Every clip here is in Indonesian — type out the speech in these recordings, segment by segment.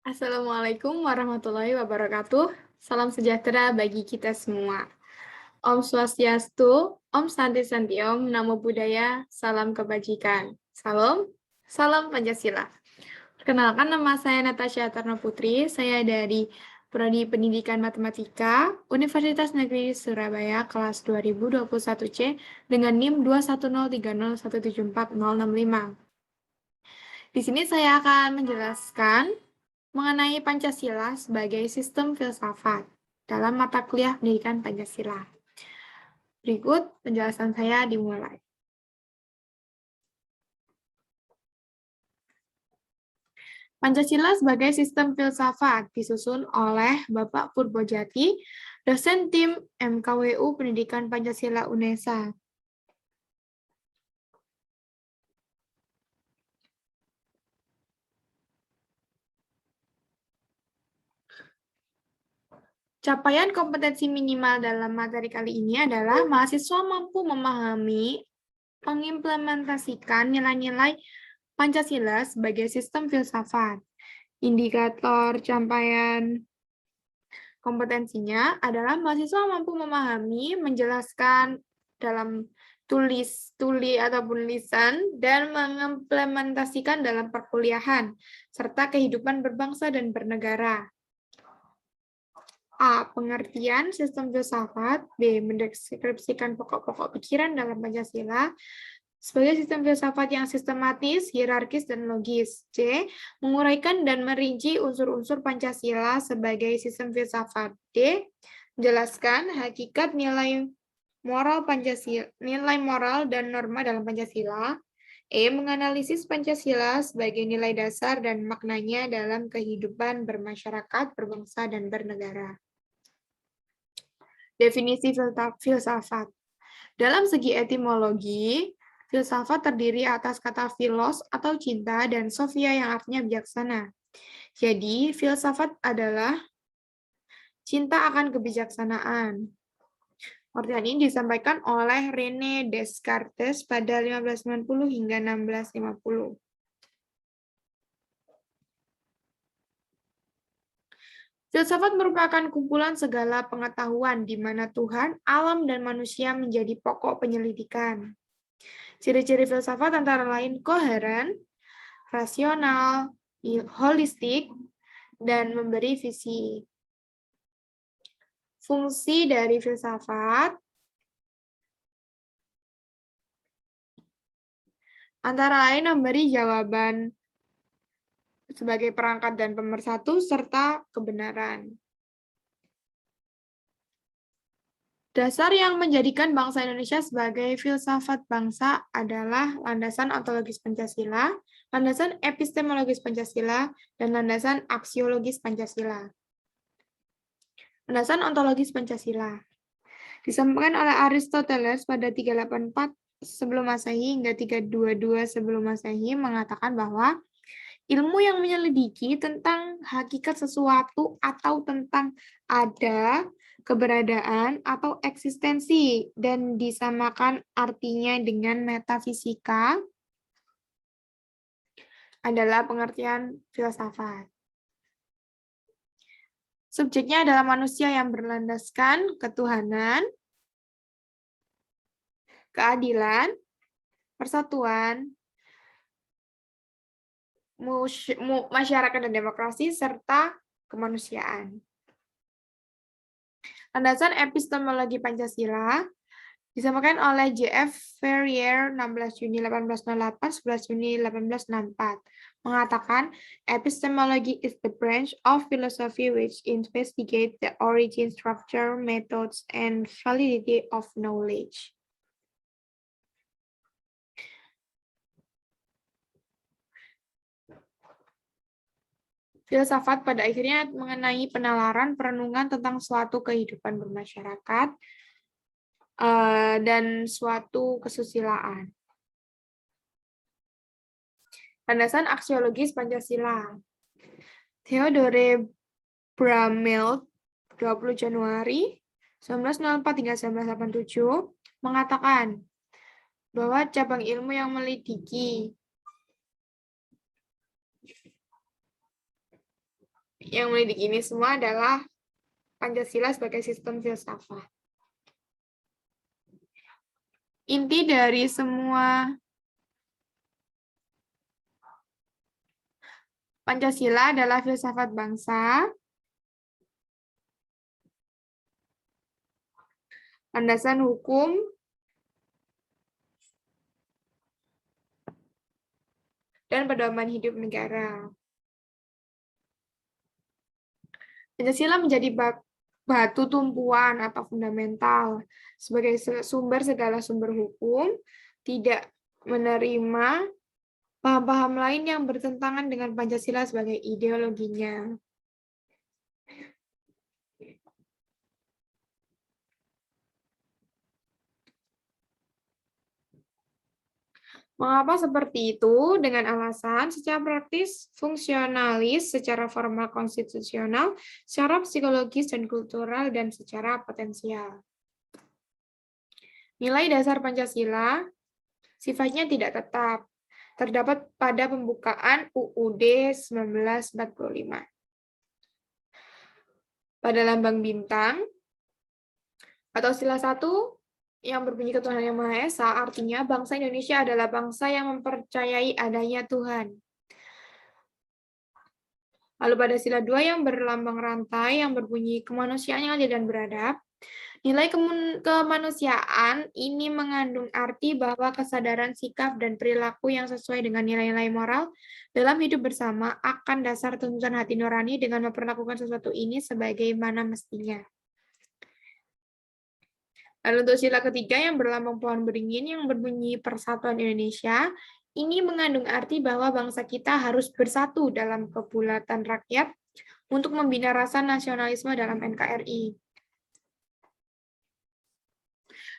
Assalamualaikum warahmatullahi wabarakatuh. Salam sejahtera bagi kita semua. Om Swastiastu, Om Santi Santi Om, Namo Buddhaya, salam kebajikan. Salam Pancasila. Perkenalkan, nama saya Natasha Tarno Putri, saya dari Prodi Pendidikan Matematika, Universitas Negeri Surabaya, kelas 2021C, dengan NIM 21030174065. Di sini saya akan menjelaskan mengenai Pancasila sebagai sistem filsafat dalam mata kuliah pendidikan Pancasila. Berikut penjelasan saya dimulai. Pancasila sebagai sistem filsafat disusun oleh Bapak Purbojati, dosen tim MKWU Pendidikan Pancasila UNESA. Capaian kompetensi minimal dalam materi kali ini adalah mahasiswa mampu memahami, mengimplementasikan nilai-nilai Pancasila sebagai sistem filsafat. Indikator capaian kompetensinya adalah mahasiswa mampu memahami, menjelaskan dalam tuli ataupun lisan, dan mengimplementasikan dalam perkuliahan, serta kehidupan berbangsa dan bernegara. A. Pengertian sistem filsafat. B. Mendeskripsikan pokok-pokok pikiran dalam Pancasila sebagai sistem filsafat yang sistematis, hierarkis, dan logis. C. Menguraikan dan merinci unsur-unsur Pancasila sebagai sistem filsafat. D. Menjelaskan hakikat nilai moral Pancasila, nilai moral dan norma dalam Pancasila. E. Menganalisis Pancasila sebagai nilai dasar dan maknanya dalam kehidupan bermasyarakat, berbangsa, dan bernegara. Definisi filsafat. Dalam segi etimologi, filsafat terdiri atas kata philos atau cinta dan sophia yang artinya bijaksana. Jadi, filsafat adalah cinta akan kebijaksanaan. Artian ini disampaikan oleh René Descartes pada 1590 hingga 1650. Filsafat merupakan kumpulan segala pengetahuan di mana Tuhan, alam, dan manusia menjadi pokok penyelidikan. Ciri-ciri filsafat antara lain koheren, rasional, holistik, dan memberi visi. Fungsi dari filsafat antara lain memberi jawaban sebagai perangkat dan pemersatu, serta kebenaran. Dasar yang menjadikan bangsa Indonesia sebagai filsafat bangsa adalah landasan ontologis Pancasila, landasan epistemologis Pancasila, dan landasan aksiologis Pancasila. Landasan ontologis Pancasila disampaikan oleh Aristoteles pada 384 sebelum Masehi hingga 322 sebelum Masehi mengatakan bahwa ilmu yang menyelidiki tentang hakikat sesuatu atau tentang ada, keberadaan, atau eksistensi, dan disamakan artinya dengan metafisika adalah pengertian filsafat. Subjeknya adalah manusia yang berlandaskan ketuhanan, keadilan, persatuan, masyarakat dan demokrasi, serta kemanusiaan. Landasan epistemologi Pancasila disampaikan oleh J.F. Ferrier 16 Juni 1808, 11 Juni 1864, mengatakan epistemology is the branch of philosophy which investigates the origin, structure, methods, and validity of knowledge. Filsafat pada akhirnya mengenai penalaran perenungan tentang suatu kehidupan bermasyarakat dan suatu kesusilaan. Landasan aksiologis Pancasila. Theodore Bramelt 20 Januari 1904 hingga 1987 mengatakan bahwa cabang ilmu yang melidiki yang mendidik ini semua adalah Pancasila sebagai sistem filsafat. Inti dari semua Pancasila adalah filsafat bangsa, landasan hukum, dan pedoman hidup negara. Pancasila menjadi batu tumpuan atau fundamental sebagai sumber segala sumber hukum, tidak menerima paham-paham lain yang bertentangan dengan Pancasila sebagai ideologinya. Mengapa seperti itu? Dengan alasan secara praktis, fungsionalis, secara formal konstitusional, secara psikologis dan kultural, dan secara potensial. Nilai dasar Pancasila sifatnya tidak tetap. Terdapat pada pembukaan UUD 1945. Pada lambang bintang, atau sila 1, yang berbunyi ketuhanan yang Maha Esa, artinya bangsa Indonesia adalah bangsa yang mempercayai adanya Tuhan. Lalu pada sila 2 yang berlambang rantai, yang berbunyi kemanusiaan yang adil dan beradab, nilai kemanusiaan ini mengandung arti bahwa kesadaran sikap dan perilaku yang sesuai dengan nilai-nilai moral dalam hidup bersama akan dasar tuntutan hati nurani dengan memperlakukan sesuatu ini sebagaimana mestinya. Lalu untuk sila ketiga yang berlambang pohon beringin yang berbunyi Persatuan Indonesia, ini mengandung arti bahwa bangsa kita harus bersatu dalam kebulatan rakyat untuk membina rasa nasionalisme dalam NKRI.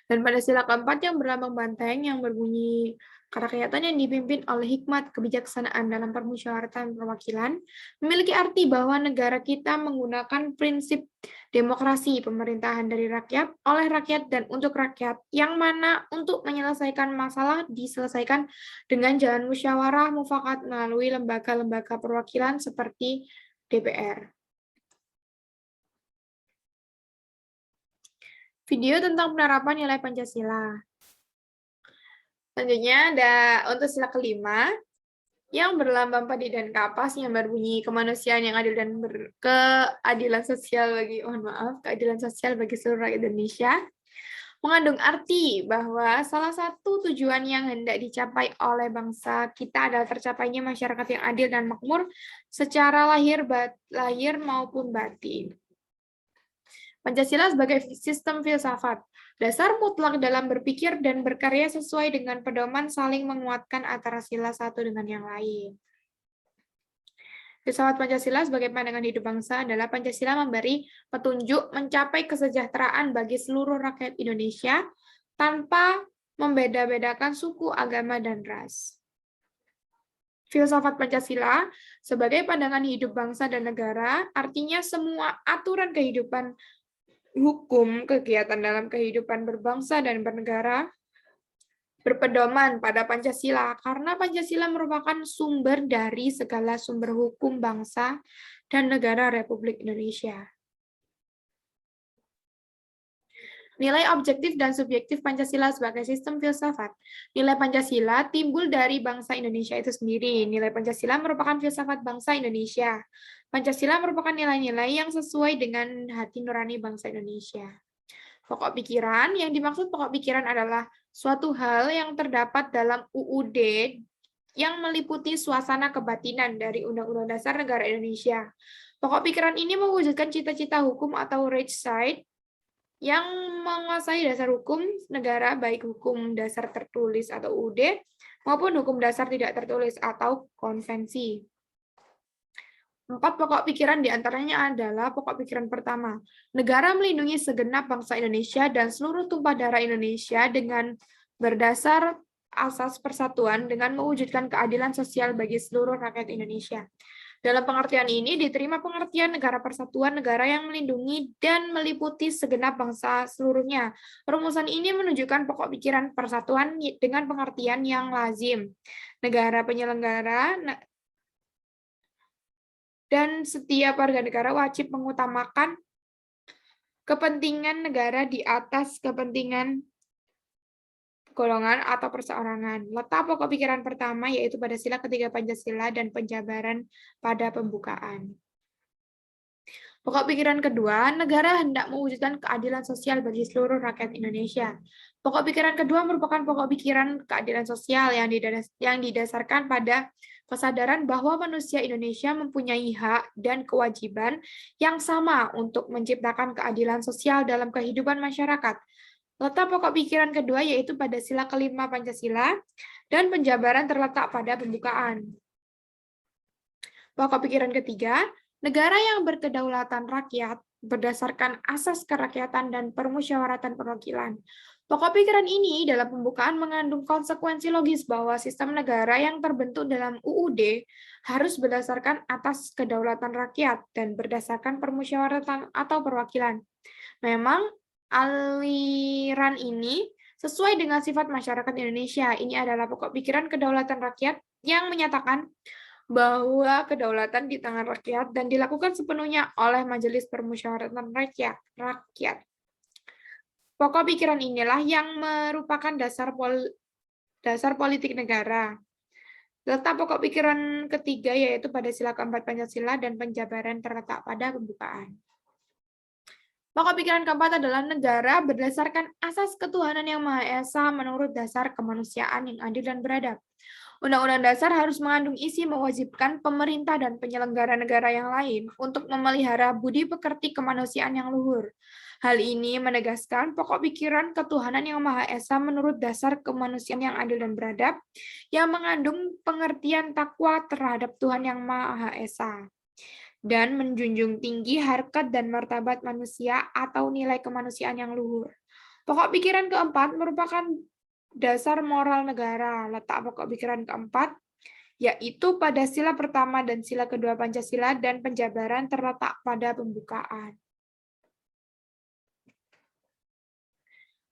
Dan pada sila keempat yang berlambang banteng yang berbunyi kerakyatan yang dipimpin oleh hikmat kebijaksanaan dalam permusyawaratan perwakilan, memiliki arti bahwa negara kita menggunakan prinsip demokrasi pemerintahan dari rakyat, oleh rakyat, dan untuk rakyat, yang mana untuk menyelesaikan masalah diselesaikan dengan jalan musyawarah mufakat melalui lembaga-lembaga perwakilan seperti DPR. Video tentang penerapan nilai Pancasila. Selanjutnya ada untuk sila kelima, yang berlambang padi dan kapas yang berbunyi kemanusiaan yang adil dan keadilan sosial keadilan sosial bagi seluruh rakyat Indonesia, mengandung arti bahwa salah satu tujuan yang hendak dicapai oleh bangsa kita adalah tercapainya masyarakat yang adil dan makmur secara lahir maupun batin. Pancasila sebagai sistem filsafat, dasar mutlak dalam berpikir dan berkarya sesuai dengan pedoman saling menguatkan antara sila satu dengan yang lain. Filsafat Pancasila sebagai pandangan hidup bangsa adalah Pancasila memberi petunjuk mencapai kesejahteraan bagi seluruh rakyat Indonesia tanpa membeda-bedakan suku, agama, dan ras. Filsafat Pancasila sebagai pandangan hidup bangsa dan negara artinya semua aturan kehidupan hukum kegiatan dalam kehidupan berbangsa dan bernegara berpedoman pada Pancasila karena Pancasila merupakan sumber dari segala sumber hukum bangsa dan negara Republik Indonesia. Nilai objektif dan subjektif Pancasila sebagai sistem filsafat. Nilai Pancasila timbul dari bangsa Indonesia itu sendiri. Nilai Pancasila merupakan filsafat bangsa Indonesia. Pancasila merupakan nilai-nilai yang sesuai dengan hati nurani bangsa Indonesia. Pokok pikiran, yang dimaksud pokok pikiran adalah suatu hal yang terdapat dalam UUD yang meliputi suasana kebatinan dari Undang-Undang Dasar Negara Indonesia. Pokok pikiran ini mewujudkan cita-cita hukum atau Rechtsstaat yang menguasai dasar hukum negara, baik hukum dasar tertulis atau UUD, maupun hukum dasar tidak tertulis atau konvensi. 4 pokok pikiran diantaranya adalah pokok pikiran pertama, negara melindungi segenap bangsa Indonesia dan seluruh tumpah darah Indonesia dengan berdasar asas persatuan dengan mewujudkan keadilan sosial bagi seluruh rakyat Indonesia. Dalam pengertian ini diterima pengertian negara persatuan, negara yang melindungi dan meliputi segenap bangsa seluruhnya. Rumusan ini menunjukkan pokok pikiran persatuan dengan pengertian yang lazim. Negara penyelenggara dan setiap warga negara wajib mengutamakan kepentingan negara di atas kepentingan golongan atau perseorangan. Letak pokok pikiran pertama yaitu pada sila ketiga Pancasila dan penjabaran pada pembukaan. Pokok pikiran kedua, negara hendak mewujudkan keadilan sosial bagi seluruh rakyat Indonesia. Pokok pikiran kedua merupakan pokok pikiran keadilan sosial yang didasarkan pada kesadaran bahwa manusia Indonesia mempunyai hak dan kewajiban yang sama untuk menciptakan keadilan sosial dalam kehidupan masyarakat. Letak pokok pikiran kedua yaitu pada sila kelima Pancasila dan penjabaran terletak pada pembukaan. Pokok pikiran ketiga, negara yang berkedaulatan rakyat berdasarkan asas kerakyatan dan permusyawaratan perwakilan. Pokok pikiran ini dalam pembukaan mengandung konsekuensi logis bahwa sistem negara yang terbentuk dalam UUD harus berdasarkan atas kedaulatan rakyat dan berdasarkan permusyawaratan atau perwakilan. Memang aliran ini sesuai dengan sifat masyarakat Indonesia. Ini adalah pokok pikiran kedaulatan rakyat yang menyatakan bahwa kedaulatan di tangan rakyat dan dilakukan sepenuhnya oleh Majelis Permusyawaratan Rakyat. Pokok pikiran inilah yang merupakan dasar politik negara. Letak pokok pikiran ketiga yaitu pada sila keempat Pancasila dan penjabaran terletak pada pembukaan. Pokok pikiran keempat adalah negara berdasarkan asas ketuhanan yang Maha Esa menurut dasar kemanusiaan yang adil dan beradab. Undang-Undang Dasar harus mengandung isi mewajibkan pemerintah dan penyelenggara negara yang lain untuk memelihara budi pekerti kemanusiaan yang luhur. Hal ini menegaskan pokok pikiran ketuhanan yang Maha Esa menurut dasar kemanusiaan yang adil dan beradab, yang mengandung pengertian takwa terhadap Tuhan yang Maha Esa, dan menjunjung tinggi harkat dan martabat manusia atau nilai kemanusiaan yang luhur. Pokok pikiran keempat merupakan dasar moral negara. Letak pokok pikiran keempat yaitu pada sila pertama dan sila kedua Pancasila dan penjabaran terletak pada pembukaan.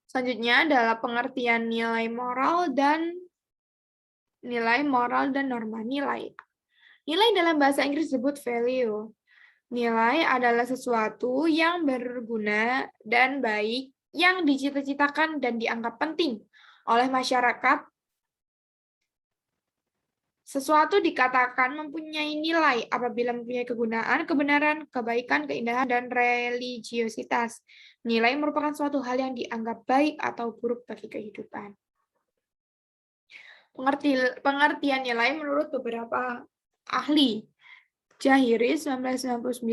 Selanjutnya adalah pengertian nilai moral dan norma nilai. Nilai dalam bahasa Inggris disebut value. Nilai adalah sesuatu yang berguna dan baik yang dicita-citakan dan dianggap penting oleh masyarakat. Sesuatu dikatakan mempunyai nilai apabila mempunyai kegunaan, kebenaran, kebaikan, keindahan, dan religiositas. Nilai merupakan suatu hal yang dianggap baik atau buruk bagi kehidupan. Pengertian nilai menurut beberapa ahli. Jahiri 1999,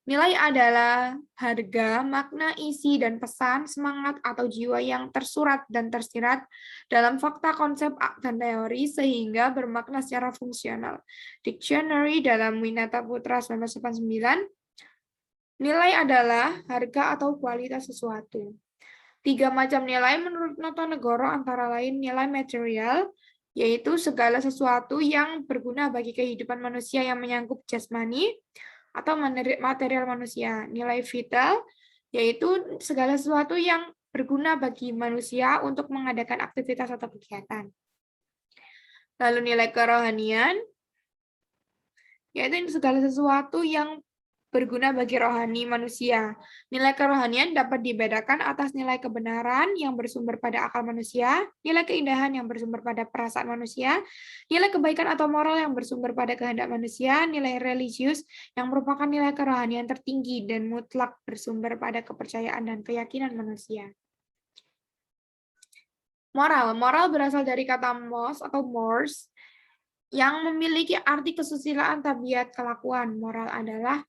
nilai adalah harga, makna, isi, dan pesan, semangat, atau jiwa yang tersurat dan tersirat dalam fakta, konsep, dan teori sehingga bermakna secara fungsional. Dictionary dalam Winata Putra 1989, nilai adalah harga atau kualitas sesuatu. 3 macam nilai menurut Notonegoro antara lain nilai material, yaitu segala sesuatu yang berguna bagi kehidupan manusia yang menyangkut jasmani atau material manusia. Nilai vital, yaitu segala sesuatu yang berguna bagi manusia untuk mengadakan aktivitas atau kegiatan. Lalu nilai kerohanian, yaitu segala sesuatu yang berguna bagi rohani manusia. Nilai kerohanian dapat dibedakan atas nilai kebenaran yang bersumber pada akal manusia, nilai keindahan yang bersumber pada perasaan manusia, nilai kebaikan atau moral yang bersumber pada kehendak manusia, nilai religius yang merupakan nilai kerohanian tertinggi dan mutlak bersumber pada kepercayaan dan keyakinan manusia. Moral. Moral berasal dari kata mos atau mores yang memiliki arti kesusilaan tabiat kelakuan. Moral adalah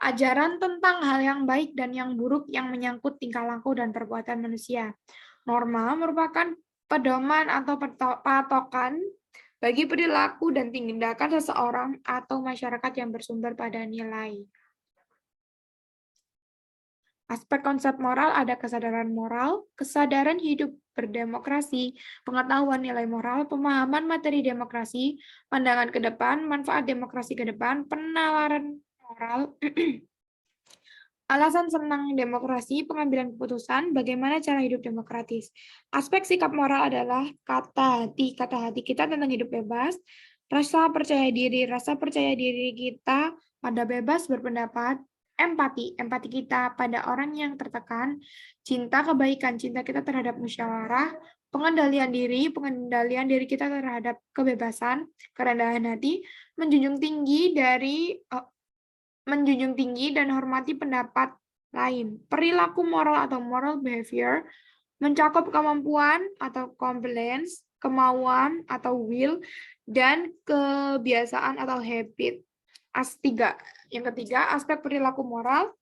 ajaran tentang hal yang baik dan yang buruk yang menyangkut tingkah laku dan perbuatan manusia. Norma merupakan pedoman atau patokan bagi perilaku dan tindakan seseorang atau masyarakat yang bersumber pada nilai. Aspek konsep moral ada kesadaran moral, kesadaran hidup berdemokrasi, pengetahuan nilai moral, pemahaman materi demokrasi, pandangan ke depan, manfaat demokrasi ke depan, penalaran moral, alasan senang demokrasi, pengambilan keputusan, bagaimana cara hidup demokratis. Aspek sikap moral adalah kata hati. Kata hati kita tentang hidup bebas, Rasa percaya diri kita pada bebas berpendapat, empati kita pada orang yang tertekan, cinta kebaikan, cinta kita terhadap musyawarah, pengendalian diri kita terhadap kebebasan, kerendahan hati, menjunjung tinggi dan hormati pendapat lain. Perilaku moral atau moral behavior mencakup kemampuan atau competence, kemauan atau will, dan kebiasaan atau habit. Yang ketiga, aspek perilaku moral,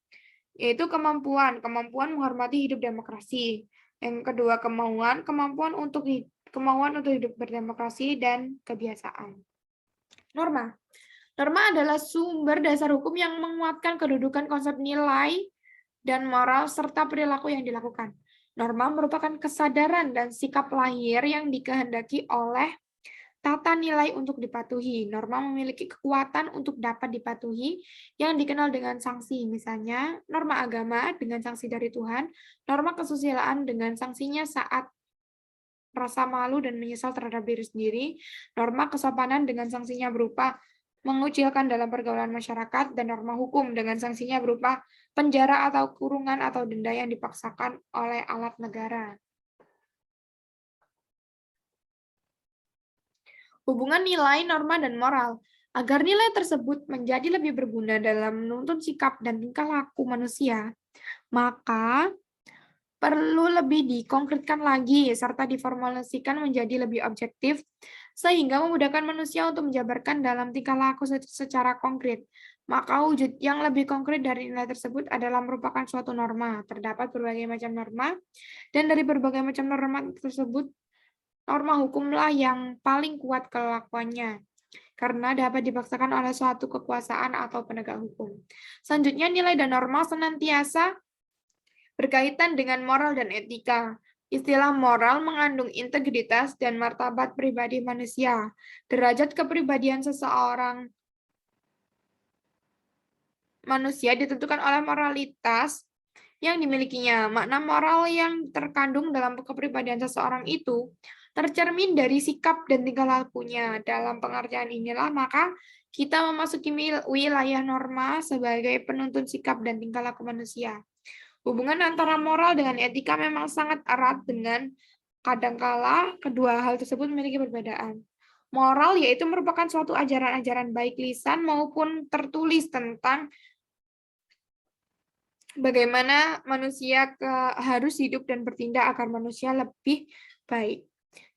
yaitu kemampuan menghormati hidup demokrasi. Yang kedua, kemampuan untuk hidup berdemokrasi, dan kebiasaan. Norma adalah sumber dasar hukum yang menguatkan kedudukan konsep nilai dan moral serta perilaku yang dilakukan. Norma merupakan kesadaran dan sikap lahir yang dikehendaki oleh tata nilai untuk dipatuhi. Norma memiliki kekuatan untuk dapat dipatuhi yang dikenal dengan sanksi. Misalnya, norma agama dengan sanksi dari Tuhan, norma kesusilaan dengan sanksinya saat rasa malu dan menyesal terhadap diri sendiri, norma kesopanan dengan sanksinya berupa mengucilkan dalam pergaulan masyarakat, dan norma hukum dengan sanksinya berupa penjara atau kurungan atau denda yang dipaksakan oleh alat negara. Hubungan nilai, norma, dan moral. Agar nilai tersebut menjadi lebih berguna dalam menuntun sikap dan tingkah laku manusia, maka perlu lebih dikonkretkan lagi serta diformulasikan menjadi lebih objektif sehingga memudahkan manusia untuk menjabarkan dalam tingkah laku secara konkret. Maka wujud yang lebih konkret dari nilai tersebut adalah merupakan suatu norma. Terdapat berbagai macam norma, dan dari berbagai macam norma tersebut, norma hukumlah yang paling kuat kelakuannya, karena dapat dipaksakan oleh suatu kekuasaan atau penegak hukum. Selanjutnya, nilai dan norma senantiasa berkaitan dengan moral dan etika. Istilah moral mengandung integritas dan martabat pribadi manusia. Derajat kepribadian seseorang manusia ditentukan oleh moralitas yang dimilikinya. Makna moral yang terkandung dalam kepribadian seseorang itu tercermin dari sikap dan tingkah lakunya. Dalam pengertian inilah, maka kita memasuki wilayah norma sebagai penuntun sikap dan tingkah laku manusia. Hubungan antara moral dengan etika memang sangat erat, dengan kadangkala kedua hal tersebut memiliki perbedaan. Moral yaitu merupakan suatu ajaran-ajaran baik lisan maupun tertulis tentang bagaimana manusia harus hidup dan bertindak agar manusia lebih baik.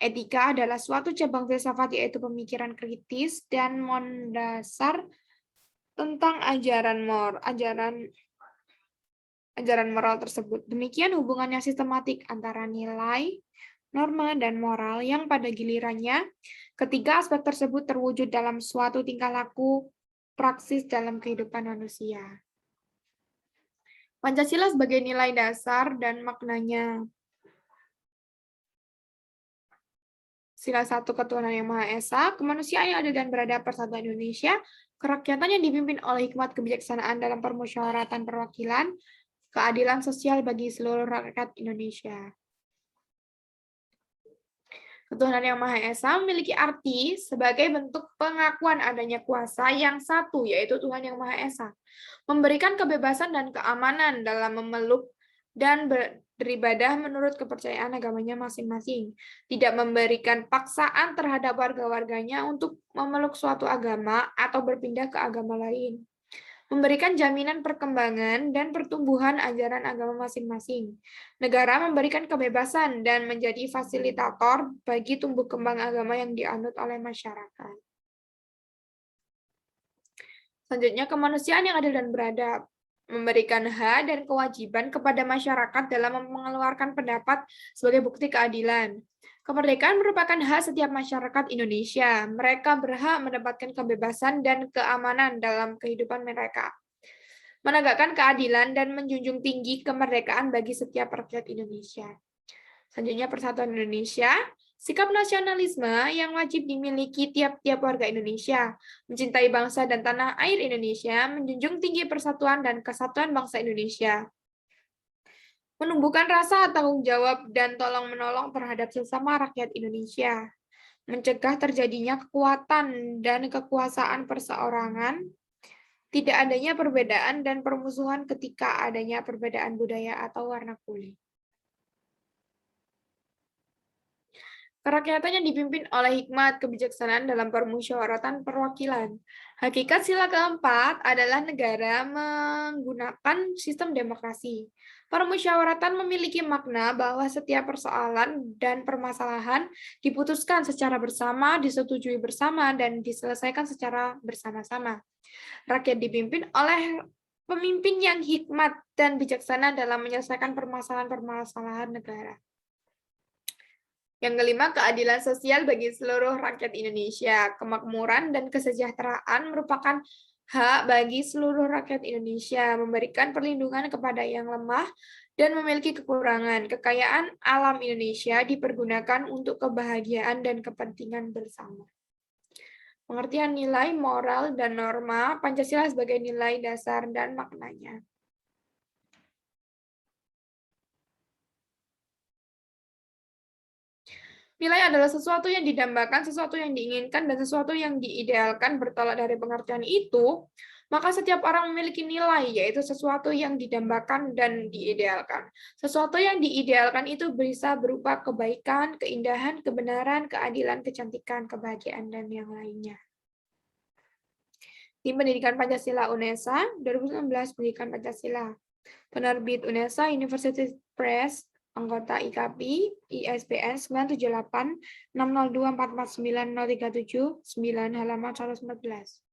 Etika adalah suatu cabang filsafat, yaitu pemikiran kritis dan mendasar tentang ajaran moral tersebut. Demikian hubungannya sistematik antara nilai, norma, dan moral yang pada gilirannya ketiga aspek tersebut terwujud dalam suatu tingkah laku praksis dalam kehidupan manusia. Pancasila sebagai nilai dasar dan maknanya. Sila 1, ketuhanan yang Maha Esa, kemanusiaan yang adil dan beradab, persatuan Indonesia, kerakyatan yang dipimpin oleh hikmat kebijaksanaan dalam permusyawaratan perwakilan, keadilan sosial bagi seluruh rakyat Indonesia. Ketuhanan yang Maha Esa memiliki arti sebagai bentuk pengakuan adanya kuasa yang satu, yaitu Tuhan yang Maha Esa, memberikan kebebasan dan keamanan dalam memeluk dan beribadah menurut kepercayaan agamanya masing-masing, tidak memberikan paksaan terhadap warga-warganya untuk memeluk suatu agama atau berpindah ke agama lain, memberikan jaminan perkembangan dan pertumbuhan ajaran agama masing-masing. Negara memberikan kebebasan dan menjadi fasilitator bagi tumbuh kembang agama yang dianut oleh masyarakat. Selanjutnya, kemanusiaan yang adil dan beradab, memberikan hak dan kewajiban kepada masyarakat dalam mengeluarkan pendapat sebagai bukti keadilan. Kemerdekaan merupakan hak setiap masyarakat Indonesia. Mereka berhak mendapatkan kebebasan dan keamanan dalam kehidupan mereka, menegakkan keadilan dan menjunjung tinggi kemerdekaan bagi setiap rakyat Indonesia. Selanjutnya, persatuan Indonesia, sikap nasionalisme yang wajib dimiliki tiap-tiap warga Indonesia, mencintai bangsa dan tanah air Indonesia, menjunjung tinggi persatuan dan kesatuan bangsa Indonesia, menumbuhkan rasa tanggung jawab dan tolong-menolong terhadap sesama rakyat Indonesia, mencegah terjadinya kekuatan dan kekuasaan perseorangan, tidak adanya perbedaan dan permusuhan ketika adanya perbedaan budaya atau warna kulit. Kerakyatan yang dipimpin oleh hikmat kebijaksanaan dalam permusyawaratan perwakilan. Hakikat sila keempat adalah negara menggunakan sistem demokrasi. Permusyawaratan memiliki makna bahwa setiap persoalan dan permasalahan diputuskan secara bersama, disetujui bersama, dan diselesaikan secara bersama-sama. Rakyat dipimpin oleh pemimpin yang hikmat dan bijaksana dalam menyelesaikan permasalahan-permasalahan negara. Yang kelima, keadilan sosial bagi seluruh rakyat Indonesia. Kemakmuran dan kesejahteraan merupakan hak bagi seluruh rakyat Indonesia, memberikan perlindungan kepada yang lemah dan memiliki kekurangan. Kekayaan alam Indonesia dipergunakan untuk kebahagiaan dan kepentingan bersama. Pengertian nilai, moral, dan norma Pancasila sebagai nilai dasar dan maknanya. Nilai adalah sesuatu yang didambakan, sesuatu yang diinginkan, dan sesuatu yang diidealkan. Bertolak dari pengertian itu, maka setiap orang memiliki nilai, yaitu sesuatu yang didambakan dan diidealkan. Sesuatu yang diidealkan itu bisa berupa kebaikan, keindahan, kebenaran, keadilan, kecantikan, kebahagiaan, dan yang lainnya. Tim Pendidikan Pancasila UNESA 2019 Pendidikan Pancasila. Penerbit UNESA University Press, anggota IKAPI, ISBN 9786024490379, halaman 114.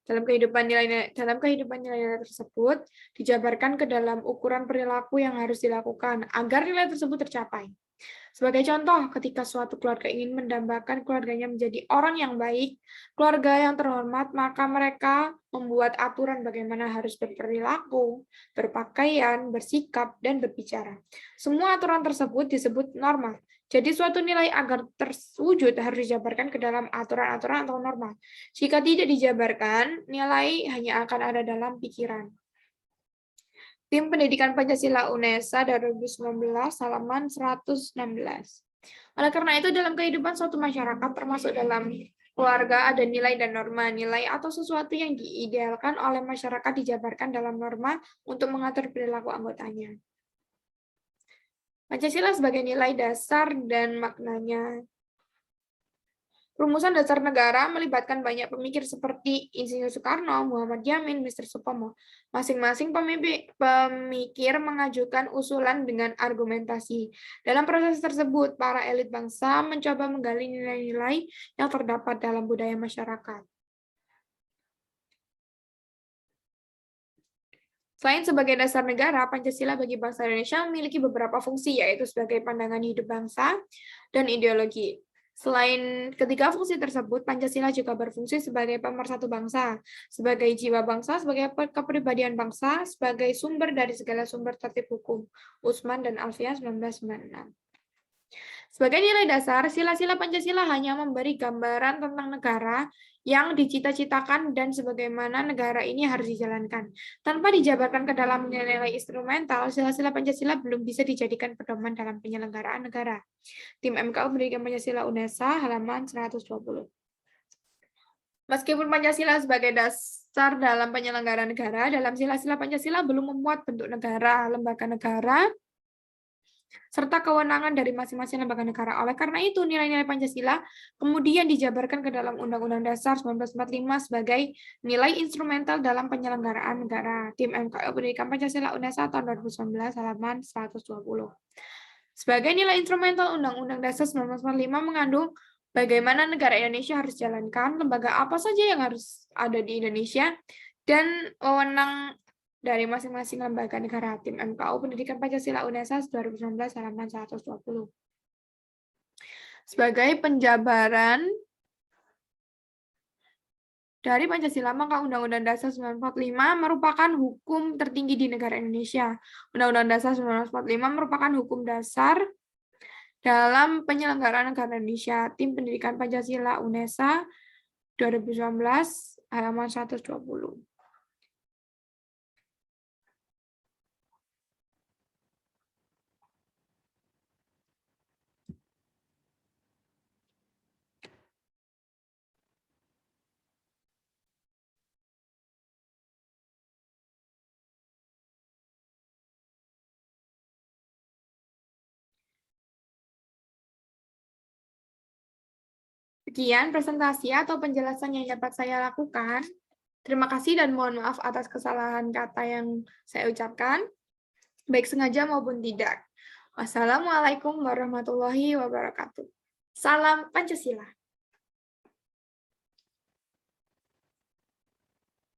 Dalam kehidupan nilai-nilai tersebut dijabarkan ke dalam ukuran perilaku yang harus dilakukan agar nilai tersebut tercapai. Sebagai contoh, ketika suatu keluarga ingin mendambakan keluarganya menjadi orang yang baik, keluarga yang terhormat, maka mereka membuat aturan bagaimana harus berperilaku, berpakaian, bersikap, dan berbicara. Semua aturan tersebut disebut norma. Jadi suatu nilai agar terwujud harus dijabarkan ke dalam aturan-aturan atau norma. Jika tidak dijabarkan, nilai hanya akan ada dalam pikiran. Tim Pendidikan Pancasila UNESA 2019 halaman 116. Oleh karena itu dalam kehidupan suatu masyarakat termasuk dalam keluarga ada nilai dan norma. Nilai atau sesuatu yang diidealkan oleh masyarakat dijabarkan dalam norma untuk mengatur perilaku anggotanya. Pancasila sebagai nilai dasar dan maknanya. Rumusan dasar negara melibatkan banyak pemikir seperti Insinyur Soekarno, Muhammad Yamin, Mr. Supomo. Masing-masing pemikir mengajukan usulan dengan argumentasi. Dalam proses tersebut, para elit bangsa mencoba menggali nilai-nilai yang terdapat dalam budaya masyarakat. Selain sebagai dasar negara, Pancasila bagi bangsa Indonesia memiliki beberapa fungsi, yaitu sebagai pandangan hidup bangsa dan ideologi. Selain ketiga fungsi tersebut, Pancasila juga berfungsi sebagai pemersatu bangsa, sebagai jiwa bangsa, sebagai kepribadian bangsa, sebagai sumber dari segala sumber tertib hukum. Usman dan Alfian 1996. Sebagai nilai dasar, sila-sila Pancasila hanya memberi gambaran tentang negara yang dicita-citakan dan sebagaimana negara ini harus dijalankan. Tanpa dijabarkan ke dalam nilai-nilai instrumental, sila-sila Pancasila belum bisa dijadikan pedoman dalam penyelenggaraan negara. Tim MKU Pendidikan Pancasila UNESA halaman 120. Meskipun Pancasila sebagai dasar dalam penyelenggaraan negara, dalam sila-sila Pancasila belum memuat bentuk negara, lembaga negara, serta kewenangan dari masing-masing lembaga negara. Oleh karena itu, nilai-nilai Pancasila kemudian dijabarkan ke dalam Undang-Undang Dasar 1945 sebagai nilai instrumental dalam penyelenggaraan negara. Tim MKU Pendidikan Pancasila UNESA tahun 2019 halaman 120. Sebagai nilai instrumental, Undang-Undang Dasar 1945 mengandung bagaimana negara Indonesia harus jalankan, lembaga apa saja yang harus ada di Indonesia, dan wewenang dari masing-masing lembaga negara. Tim MKU Pendidikan Pancasila UNESA 2019 halaman 120. Sebagai penjabaran dari Pancasila, maka Undang-Undang Dasar 1945 merupakan hukum tertinggi di negara Indonesia. Undang-Undang Dasar 1945 merupakan hukum dasar dalam penyelenggaraan negara Indonesia. Tim Pendidikan Pancasila UNESA 2019 halaman 120. Sekian presentasi atau penjelasan yang dapat saya lakukan. Terima kasih dan mohon maaf atas kesalahan kata yang saya ucapkan, baik sengaja maupun tidak. Wassalamualaikum warahmatullahi wabarakatuh. Salam Pancasila.